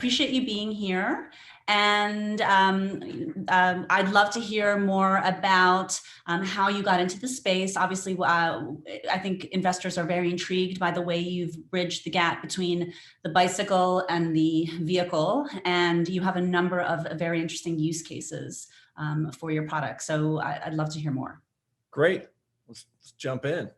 appreciate you being here. And I'd love to hear more about how you got into the space. Obviously, I think investors are very intrigued by the way you've bridged the gap between the bicycle and the vehicle, and you have a number of very interesting use cases for your product. So I'd love to hear more. Great. Let's jump in.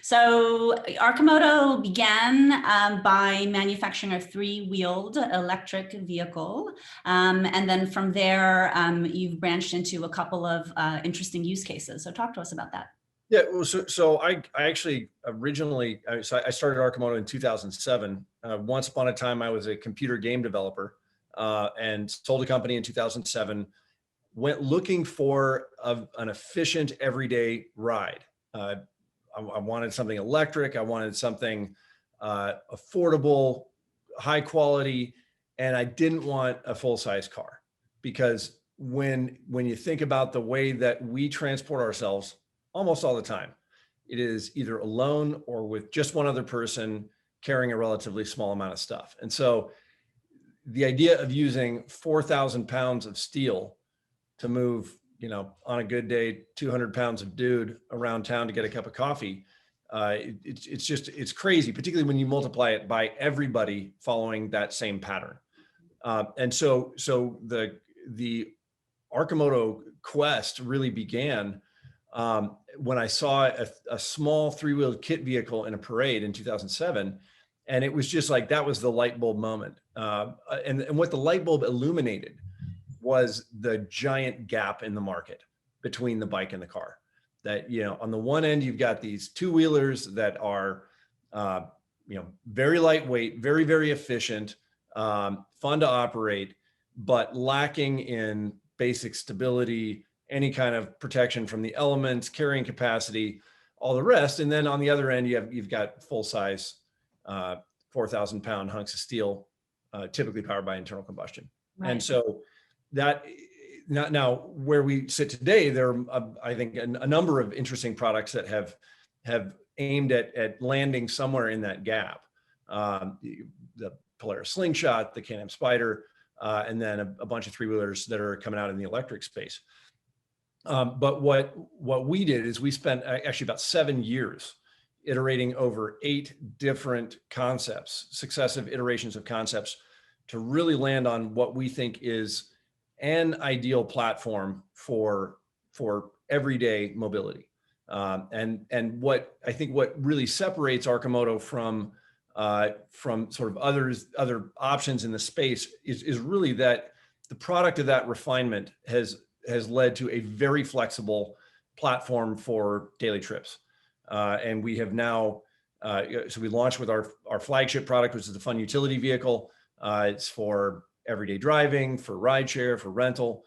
So Arcimoto began by manufacturing a three-wheeled electric vehicle. And then from there, you've branched into a couple of interesting use cases. So talk to us about that. Yeah, well, so I actually originally, I started Arcimoto in 2007. Once upon a time, I was a computer game developer and sold a company in 2007, went looking for an efficient everyday ride. I wanted something electric. I wanted something affordable, high quality, and I didn't want a full-size car, because when you think about the way that we transport ourselves almost all the time, it is either alone or with just one other person carrying a relatively small amount of stuff. And so the idea of using 4,000 pounds of steel to move, on a good day, 200 pounds of dude around town to get a cup of coffee. It's crazy, particularly when you multiply it by everybody following that same pattern. And so the Arcimoto quest really began when I saw a small three-wheeled kit vehicle in a parade in 2007. And it was just like, that was the light bulb moment. And what the light bulb illuminated was the giant gap in the market between the bike and the car. That, on the one end, you've got these two-wheelers that are, very lightweight, very, very efficient, fun to operate, but lacking in basic stability, any kind of protection from the elements, carrying capacity, all the rest. And then on the other end, you've got full-size 4,000 pound hunks of steel, typically powered by internal combustion. Right. And so that now where we sit today, there are, I think, a number of interesting products that have aimed at landing somewhere in that gap. The Polaris Slingshot, the Can-Am Spyder, and then a bunch of three-wheelers that are coming out in the electric space. But what we did is we spent actually about 7 years iterating over 8 different concepts, successive iterations of concepts, to really land on what we think is an ideal platform for everyday mobility. And what I think what really separates Arcimoto from sort of other options in the space is really that the product of that refinement has led to a very flexible platform for daily trips. And we have now, so we launched with our flagship product, which is the Fun Utility Vehicle. It's for everyday driving, for rideshare, for rental.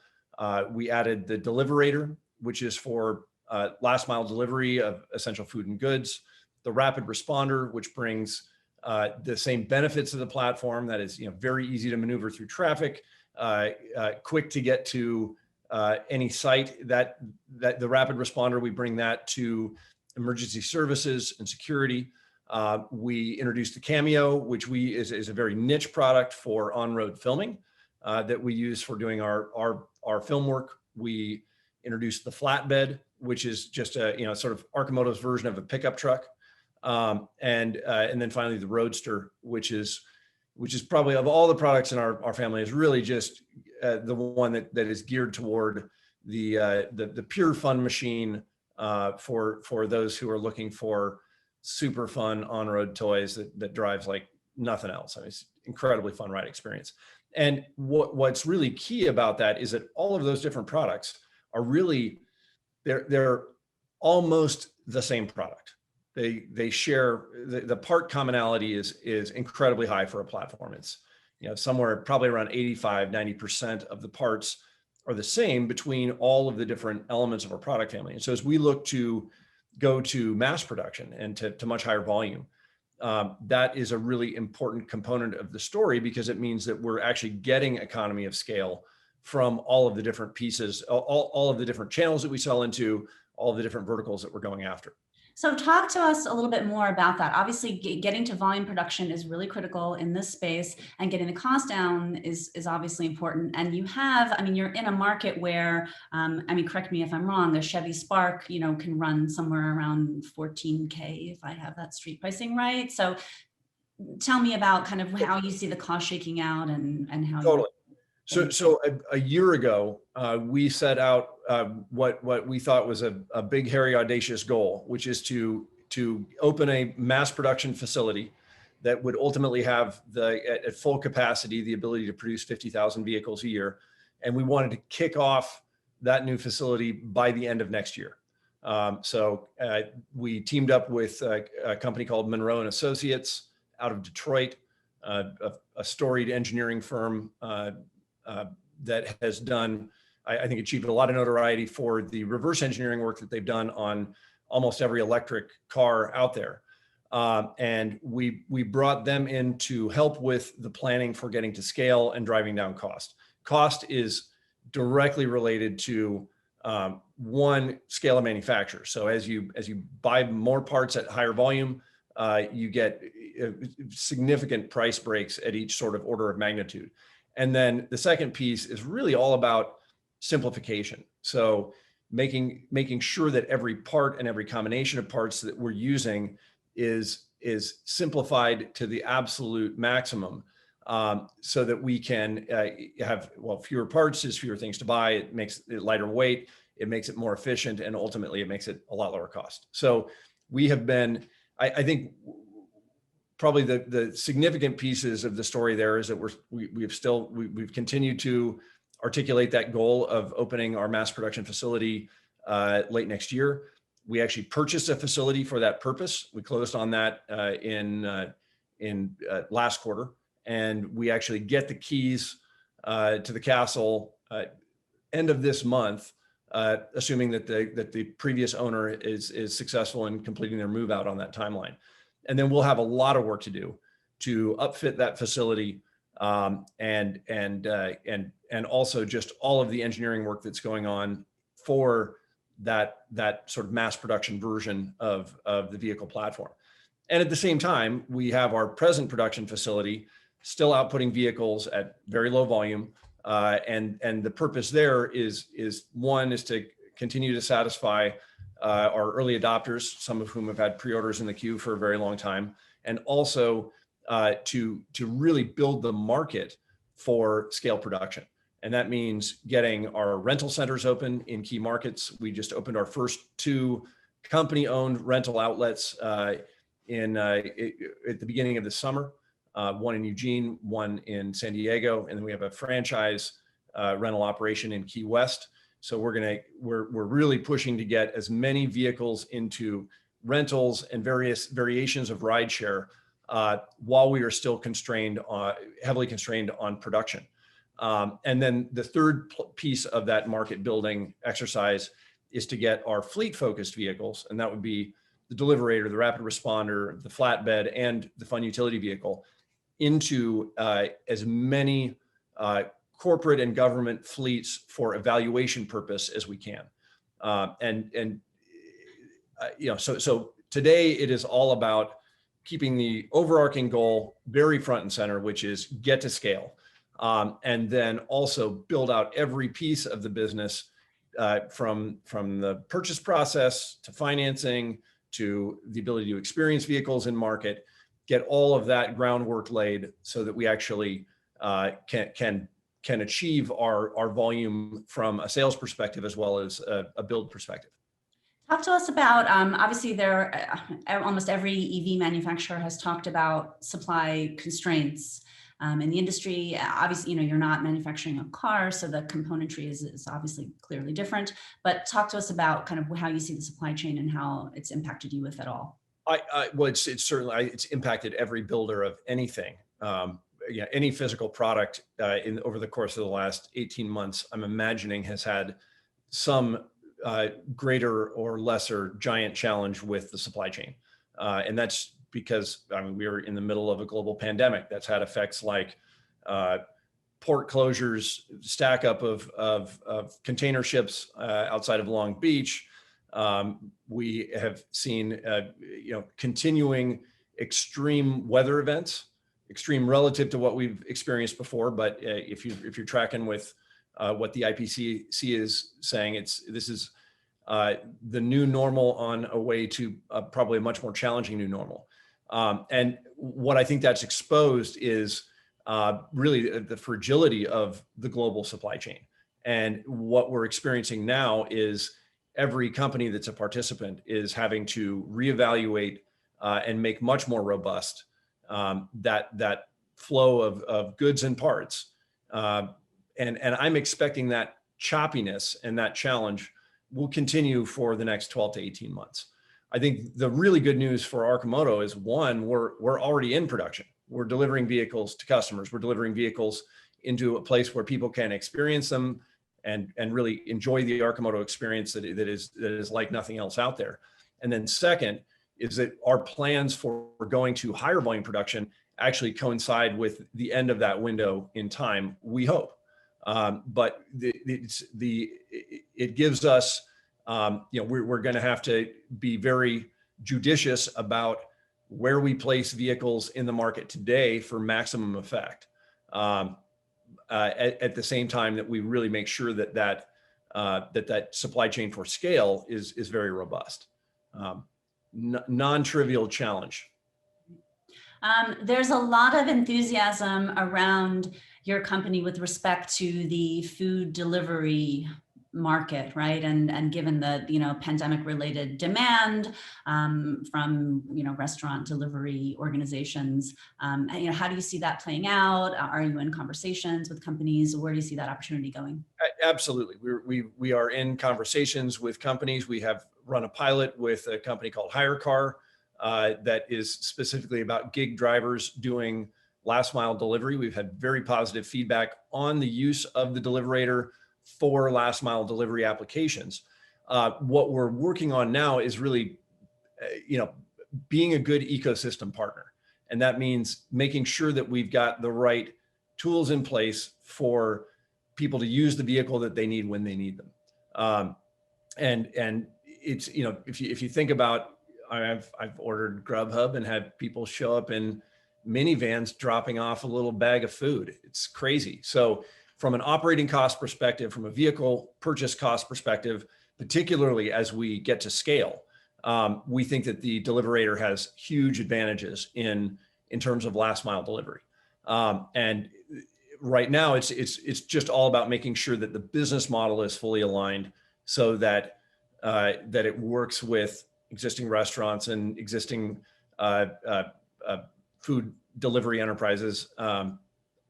We added the Deliverator, which is for last mile delivery of essential food and goods. The Rapid Responder, which brings the same benefits of the platform, that is, very easy to maneuver through traffic, quick to get to any site. That the Rapid Responder, we bring that to emergency services and security. We introduced the Cameo, which is a very niche product for on-road filming that we use for doing our film work. We introduced the Flatbed, which is just a sort of Arcimoto's version of a pickup truck, and then finally the Roadster, which is probably, of all the products in our family, is really just the one that is geared toward the pure fun machine for those who are looking for super fun on-road toys that drives like nothing else. I mean, it's incredibly fun ride experience. And what's really key about that is that all of those different products are really, they're almost the same product. They share, the part commonality is incredibly high for a platform. It's, somewhere probably around 85-90% of the parts are the same between all of the different elements of our product family. And so as we look to go to mass production and to much higher volume, that is a really important component of the story, because it means that we're actually getting economy of scale from all of the different pieces, all of the different channels that we sell into, all of the different verticals that we're going after. So talk to us a little bit more about that. Obviously, getting to volume production is really critical in this space, and getting the cost down is obviously important. And you have, I mean, you're in a market where, I mean, correct me if I'm wrong, a Chevy Spark, you know, can run somewhere around 14K if I have that street pricing right. So tell me about kind of how you see the cost shaking out and how you. Totally. So a year ago, we set out what we thought was a big, hairy, audacious goal, which is to open a mass production facility that would ultimately have at full capacity the ability to produce 50,000 vehicles a year, and we wanted to kick off that new facility by the end of next year. So we teamed up with a company called Monroe and Associates out of Detroit, a storied engineering firm. That has done, I think, achieved a lot of notoriety for the reverse engineering work that they've done on almost every electric car out there. And we brought them in to help with the planning for getting to scale and driving down cost. Cost is directly related to one, scale of manufacture. So as you buy more parts at higher volume, you get significant price breaks at each sort of order of magnitude. And then the second piece is really all about simplification. So making sure that every part and every combination of parts that we're using is simplified to the absolute maximum, so that we can have, well, fewer parts is fewer things to buy. It makes it lighter weight. It makes it more efficient, and ultimately it makes it a lot lower cost. So we have been, I think, probably the significant pieces of the story there is that we've continued to articulate that goal of opening our mass production facility late next year. We actually purchased a facility for that purpose. We closed on that in last quarter, and we actually get the keys to the castle end of this month, assuming that the previous owner is successful in completing their move out on that timeline. And then we'll have a lot of work to do to upfit that facility, and also just all of the engineering work that's going on for that sort of mass production version of the vehicle platform. And at the same time, we have our present production facility still outputting vehicles at very low volume, and the purpose there is to continue to satisfy our early adopters, some of whom have had pre-orders in the queue for a very long time, and also to really build the market for scale production. And that means getting our rental centers open in key markets. We just opened our first 2 company-owned rental outlets at the beginning of the summer, one in Eugene, one in San Diego, and then we have a franchise rental operation in Key West. So we're really pushing to get as many vehicles into rentals and various variations of rideshare while we are still heavily constrained on production. And then the third piece of that market building exercise is to get our fleet-focused vehicles, and that would be the Deliverator, the Rapid Responder, the Flatbed, and the Fun Utility Vehicle, into as many corporate and government fleets for evaluation purpose as we can. So today it is all about keeping the overarching goal very front and center, which is get to scale, and then also build out every piece of the business, from the purchase process to financing to the ability to experience vehicles in market, get all of that groundwork laid so that we actually can achieve our volume from a sales perspective as well as a build perspective. Talk to us about, obviously almost every EV manufacturer has talked about supply constraints in the industry. Obviously, you're not manufacturing a car, so the componentry is obviously clearly different, but talk to us about kind of how you see the supply chain and how it's impacted you, if at all. Well, it's certainly, it's impacted every builder of anything. Any physical product over the course of the last 18 months, I'm imagining has had some greater or lesser giant challenge with the supply chain. And that's because, we were in the middle of a global pandemic that's had effects like port closures, stack up of container ships outside of Long Beach, We have seen, continuing extreme weather events, extreme relative to what we've experienced before. But if you're tracking with what the IPCC is saying, this is the new normal on a way to probably a much more challenging new normal. And what I think that's exposed is really the fragility of the global supply chain. And what we're experiencing now is every company that's a participant is having to reevaluate and make much more robust that flow of goods and parts. And I'm expecting that choppiness and that challenge will continue for the next 12 to 18 months. I think the really good news for Arcimoto is, one, we're already in production. We're delivering vehicles to customers. We're delivering vehicles into a place where people can experience them and really enjoy the Arcimoto experience that is like nothing else out there. And then second is that our plans for going to higher volume production actually coincide with the end of that window in time, we hope. But it gives us, we're going to have to be very judicious about where we place vehicles in the market today for maximum effect. At the same time that we really make sure that supply chain for scale is very robust. Non-trivial challenge. There's a lot of enthusiasm around your company with respect to the food delivery market, right? And given the pandemic related demand from restaurant delivery organizations, how do you see that playing out? Are you in conversations with companies? Where do you see that opportunity going? Absolutely, we are in conversations with companies. We have run a pilot with a company called HireCar that is specifically about gig drivers doing last mile delivery. We've had very positive feedback on the use of the Deliverator for last mile delivery applications. What we're working on now is really, being a good ecosystem partner. And that means making sure that we've got the right tools in place for people to use the vehicle that they need when they need them. And it's, if you think about, I've ordered Grubhub and had people show up in minivans dropping off a little bag of food. It's crazy. So from an operating cost perspective, from a vehicle purchase cost perspective, particularly as we get to scale, we think that the Deliverator has huge advantages in terms of last mile delivery. And right now, it's just all about making sure that the business model is fully aligned so that it works with existing restaurants and existing food delivery enterprises,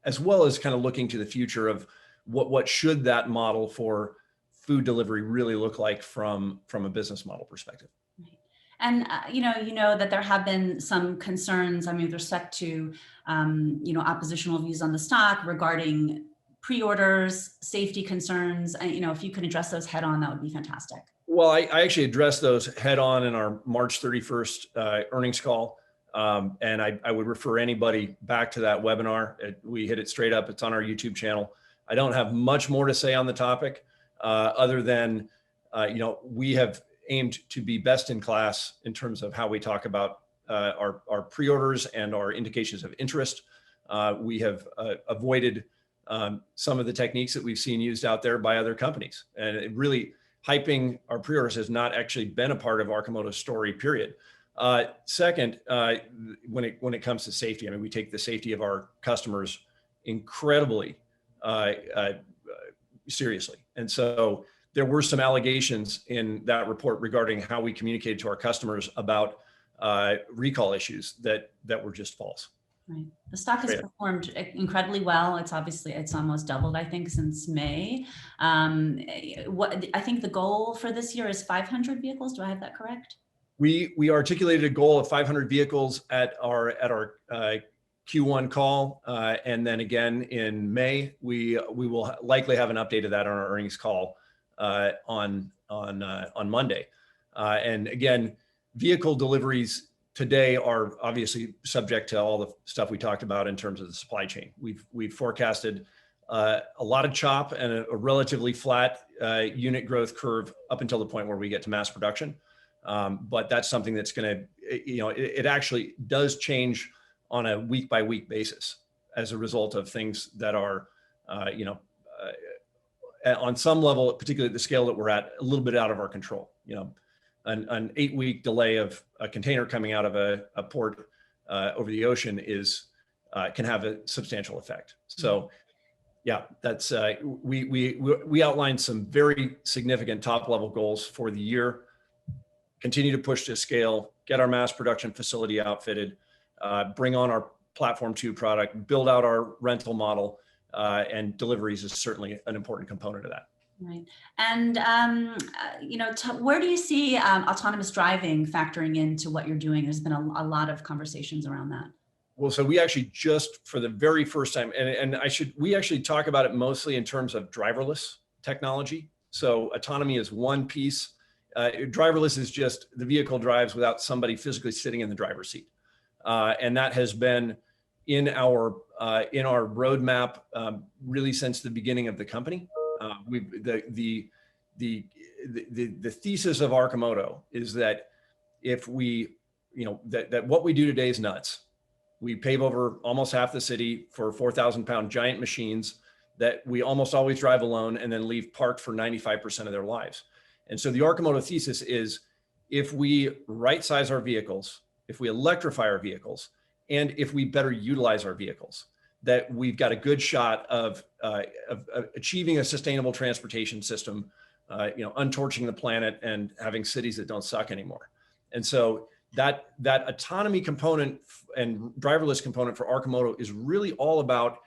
as well as kind of looking to the future of what should that model for food delivery really look like from a business model perspective. Right. And you know that there have been some concerns, with respect to oppositional views on the stock regarding pre-orders, safety concerns. If you can address those head on, that would be fantastic. Well, I actually addressed those head on in our March 31st earnings call. And I would refer anybody back to that webinar. We hit it straight up. It's on our YouTube channel. I don't have much more to say on the topic other than, we have aimed to be best in class in terms of how we talk about our pre-orders and our indications of interest. We have avoided some of the techniques that we've seen used out there by other companies. And it really, hyping our pre-orders has not actually been a part of Arcimoto's story, period. Second, when it comes to safety, we take the safety of our customers incredibly seriously. And so there were some allegations in that report regarding how we communicated to our customers about recall issues that were just false. Right. The stock has performed incredibly well. It's almost doubled, I think, since May. I think the goal for this year is 500 vehicles. Do I have that correct? We articulated a goal of 500 vehicles at our Q1 call, and then again in May we will likely have an update of that on our earnings call on Monday. And again, vehicle deliveries today are obviously subject to all the stuff we talked about in terms of the supply chain. We've forecasted a lot of chop and a relatively flat unit growth curve up until the point where we get to mass production. But that's something that's going to, it actually does change on a week by week basis as a result of things that are, on some level, particularly at the scale that we're at, a little bit out of our control. An 8-week delay of a container coming out of a port over the ocean can have a substantial effect. So, yeah, that's we outlined some very significant top level goals for the year. Continue to push to scale, get our mass production facility outfitted, bring on our Platform 2 product, build out our rental model, and deliveries is certainly an important component of that. Right. And, where do you see autonomous driving factoring into what you're doing? There's been a lot of conversations around that. Well, so we actually just for the very first time, we actually talk about it mostly in terms of driverless technology. So autonomy is one piece. Driverless is just the vehicle drives without somebody physically sitting in the driver's seat. And that has been in our roadmap really since the beginning of the company. The thesis of Arcimoto is that if we, that what we do today is nuts. We pave over almost half the city for 4,000-pound giant machines that we almost always drive alone and then leave parked for 95% of their lives. And so the Arcimoto thesis is if we right size our vehicles, if we electrify our vehicles, and if we better utilize our vehicles, that we've got a good shot of achieving a sustainable transportation system, untorching the planet and having cities that don't suck anymore. And so that autonomy component and driverless component for Arcimoto is really all about,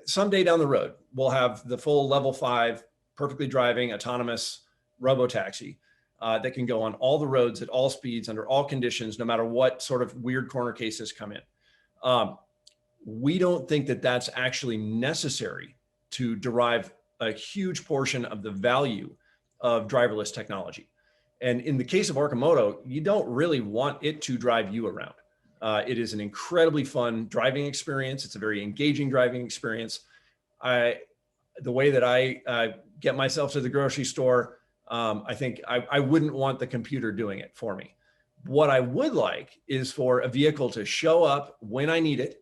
someday down the road, we'll have the full level 5, perfectly driving autonomous robotaxi that can go on all the roads at all speeds under all conditions, no matter what sort of weird corner cases come in. We don't think that that's actually necessary to derive a huge portion of the value of driverless technology. And in the case of Arcimoto, you don't really want it to drive you around. It is an incredibly fun driving experience. It's a very engaging driving experience. The way that I get myself to the grocery store, I think I wouldn't want the computer doing it for me. What I would like is for a vehicle to show up when I need it.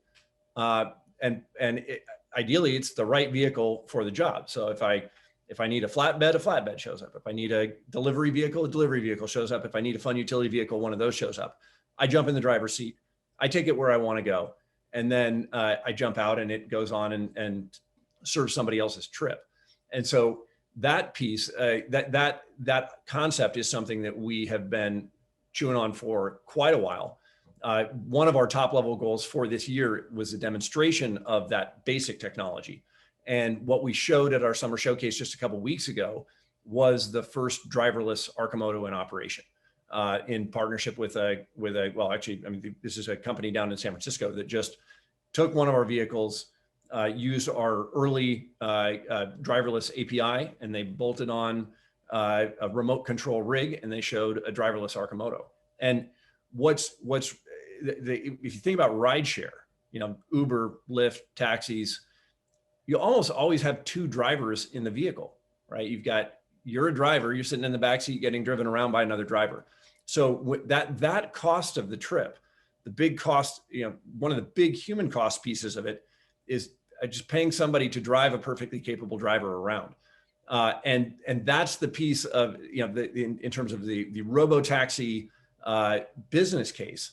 Ideally, it's the right vehicle for the job. So if I need a flatbed shows up. If I need a delivery vehicle shows up. If I need a fun utility vehicle, one of those shows up. I jump in the driver's seat. I take it where I want to go. And then I jump out and it goes on and serves somebody else's trip. And so that piece, that concept is something that we have been chewing on for quite a while. One of our top level goals for this year was a demonstration of that basic technology. And what we showed at our summer showcase just a couple of weeks ago was the first driverless Arcimoto in operation in partnership with this is a company down in San Francisco that just took one of our vehicles, used our early driverless API, and they bolted on a remote control rig, and they showed a driverless Arcimoto. And if you think about rideshare, Uber, Lyft, taxis, you almost always have two drivers in the vehicle, right? You're a driver, you're sitting in the backseat getting driven around by another driver. So that cost of the trip, the big cost, one of the big human cost pieces of it is just paying somebody to drive a perfectly capable driver around. And that's the piece of, in terms of the robo-taxi business case,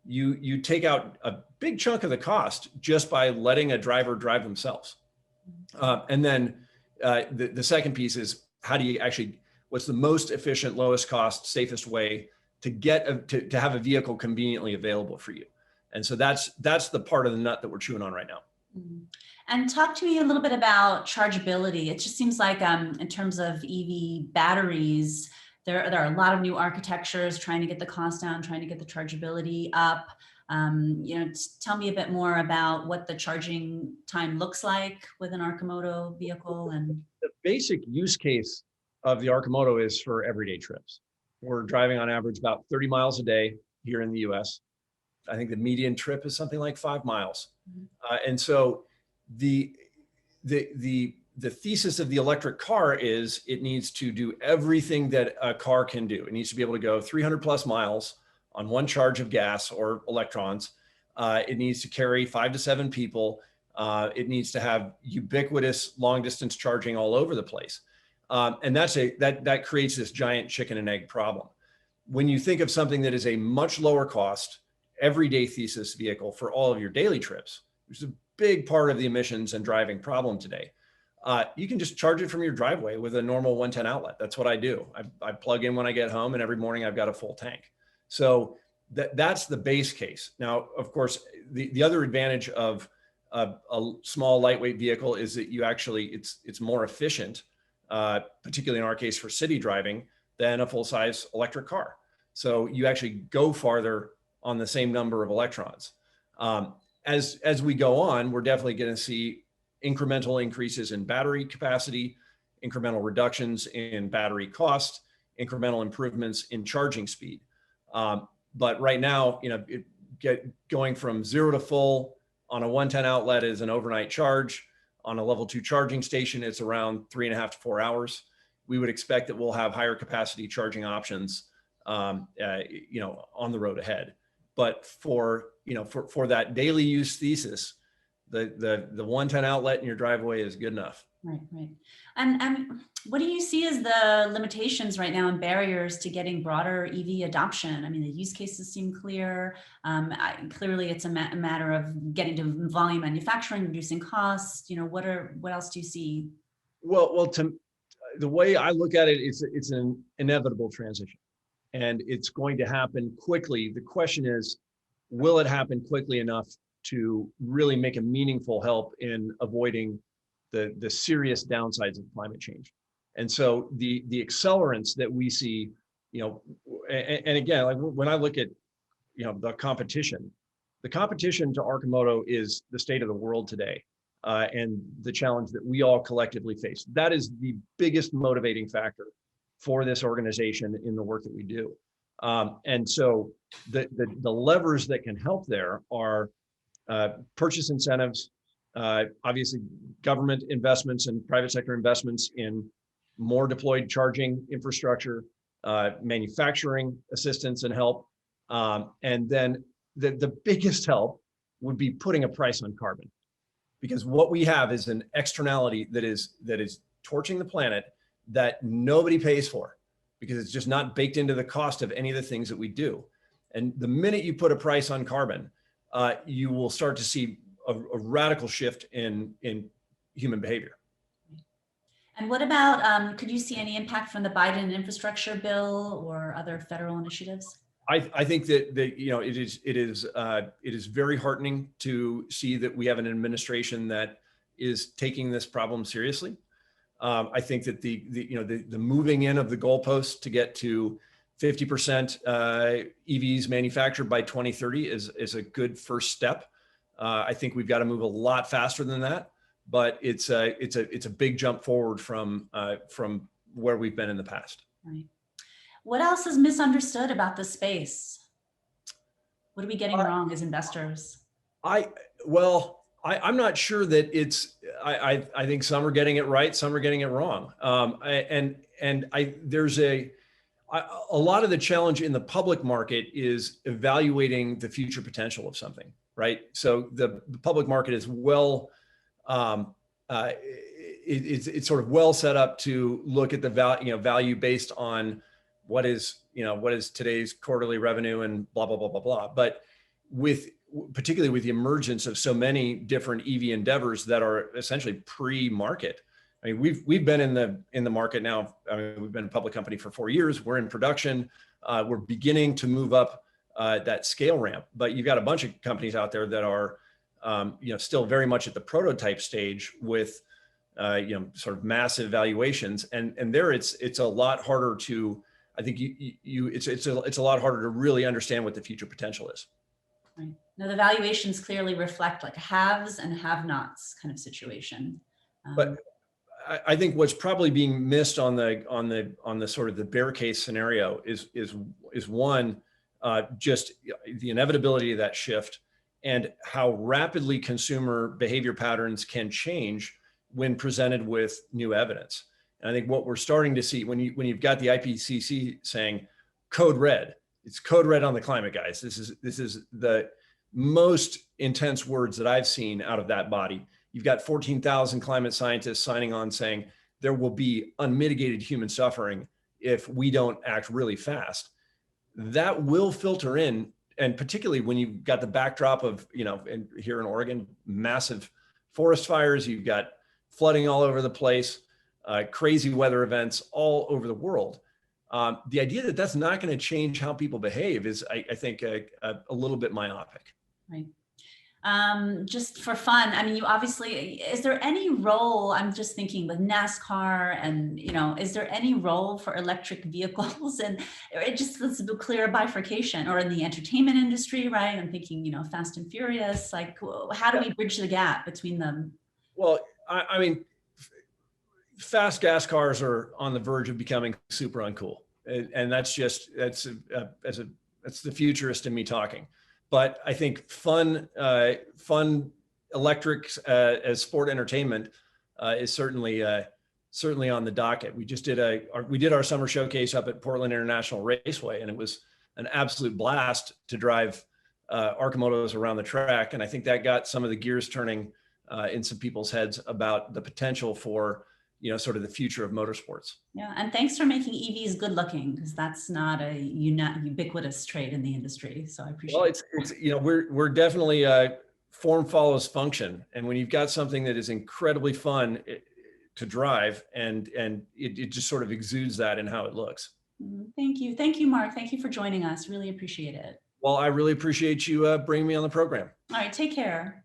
you take out a big chunk of the cost just by letting a driver drive themselves. And then the second piece is what's the most efficient, lowest cost, safest way to get to have a vehicle conveniently available for you. And so that's the part of the nut that we're chewing on right now. Mm-hmm. And talk to me a little bit about chargeability. It just seems like in terms of EV batteries, there are a lot of new architectures trying to get the cost down, trying to get the chargeability up. Tell me a bit more about what the charging time looks like with an Arcimoto vehicle. And the basic use case of the Arcimoto is for everyday trips. We're driving on average about 30 miles a day here in the US. I think the median trip is something like 5 miles. Mm-hmm. And so the thesis of the electric car is it needs to do everything that a car can do. It needs to be able to go 300 plus miles on one charge of gas or electrons. It needs to carry 5 to 7 people. It needs to have ubiquitous long distance charging all over the place. And that creates this giant chicken and egg problem. When you think of something that is a much lower cost, everyday thesis vehicle for all of your daily trips, which is a big part of the emissions and driving problem today, you can just charge it from your driveway with a normal 110 outlet. That's what I do. I plug in when I get home, and every morning I've got a full tank. So that's the base case. Now, of course, the other advantage of a small lightweight vehicle is that you actually, it's more efficient, particularly in our case for city driving, than a full-size electric car. So you actually go farther on the same number of electrons. As we go on, we're definitely going to see incremental increases in battery capacity, incremental reductions in battery cost, incremental improvements in charging speed. But right now, going from 0 to full on a 110 outlet is an overnight charge. On a level 2 charging station, it's around 3.5 to 4 hours. We would expect that we'll have higher capacity charging options, on the road ahead. But for that daily use thesis, the 110 outlet in your driveway is good enough. Right. And what do you see as the limitations right now and barriers to getting broader EV adoption? I mean, the use cases seem clear. Clearly, it's a matter of getting to volume manufacturing, reducing costs. What else do you see? Well, the way I look at it, it's an inevitable transition, and it's going to happen quickly. The question is, will it happen quickly enough to really make a meaningful help in avoiding the serious downsides of climate change? And so the accelerants that we see, and again, like when I look at, the competition to Arcimoto is the state of the world today, and the challenge that we all collectively face. That is the biggest motivating factor for this organization in the work that we do. And so the levers that can help there are purchase incentives, obviously government investments and private sector investments in more deployed charging infrastructure, manufacturing assistance and help. And then the biggest help would be putting a price on carbon, because what we have is an externality that is torching the planet that nobody pays for, because it's just not baked into the cost of any of the things that we do. And the minute you put a price on carbon, you will start to see a radical shift in human behavior. And what about, could you see any impact from the Biden infrastructure bill or other federal initiatives? I think that it is very heartening to see that we have an administration that is taking this problem seriously. I think that the moving in of the goalposts to get to 50% EVs manufactured by 2030 is a good first step. I think we've got to move a lot faster than that, but it's a big jump forward from where we've been in the past. Right. What else is misunderstood about this space? What are we getting wrong as investors? I'm not sure that it's. I think some are getting it right, some are getting it wrong. There's a lot of the challenge in the public market is evaluating the future potential of something, right? So the public market is it's sort of well set up to look at the value based on what is today's quarterly revenue and blah blah blah blah blah. But particularly with the emergence of so many different EV endeavors that are essentially pre-market. I mean, we've been in the market now. I mean, we've been a public company for 4 years. We're in production. We're beginning to move up that scale ramp. But you've got a bunch of companies out there that are, still very much at the prototype stage with, sort of massive valuations. And there, it's a lot harder to. I think it's a lot harder to really understand what the future potential is. Right. Now, the valuations clearly reflect like a haves and have-nots kind of situation. But I think what's probably being missed on the sort of the bear case scenario is one, just the inevitability of that shift and how rapidly consumer behavior patterns can change when presented with new evidence. And I think what we're starting to see when you've got the IPCC saying code red, it's code red on the climate, guys. This is the most intense words that I've seen out of that body. You've got 14,000 climate scientists signing on saying there will be unmitigated human suffering if we don't act really fast. That will filter in, and particularly when you've got the backdrop of, here in Oregon, massive forest fires, you've got flooding all over the place, crazy weather events all over the world. The idea that that's not going to change how people behave is, I think, a little bit myopic. Right. Just for fun, I mean, you obviously, is there any role, I'm just thinking with NASCAR and, is there any role for electric vehicles? And it just, let's do clear bifurcation, or in the entertainment industry, right? I'm thinking, Fast and Furious, like how do we bridge the gap between them? Well, I mean, fast gas cars are on the verge of becoming super uncool. And that's the futurist in me talking. But I think fun electrics as sport entertainment is certainly on the docket. We just did our summer showcase up at Portland International Raceway, and it was an absolute blast to drive Arcimotos around the track. And I think that got some of the gears turning in some people's heads about the potential for sort of the future of motorsports. Yeah, and thanks for making EVs good looking, because that's not a ubiquitous trait in the industry. So I appreciate. Well, it's we're definitely form follows function, and when you've got something that is incredibly fun to drive, and it just sort of exudes that in how it looks. Thank you, Mark. Thank you for joining us. Really appreciate it. Well, I really appreciate you bringing me on the program. All right, take care.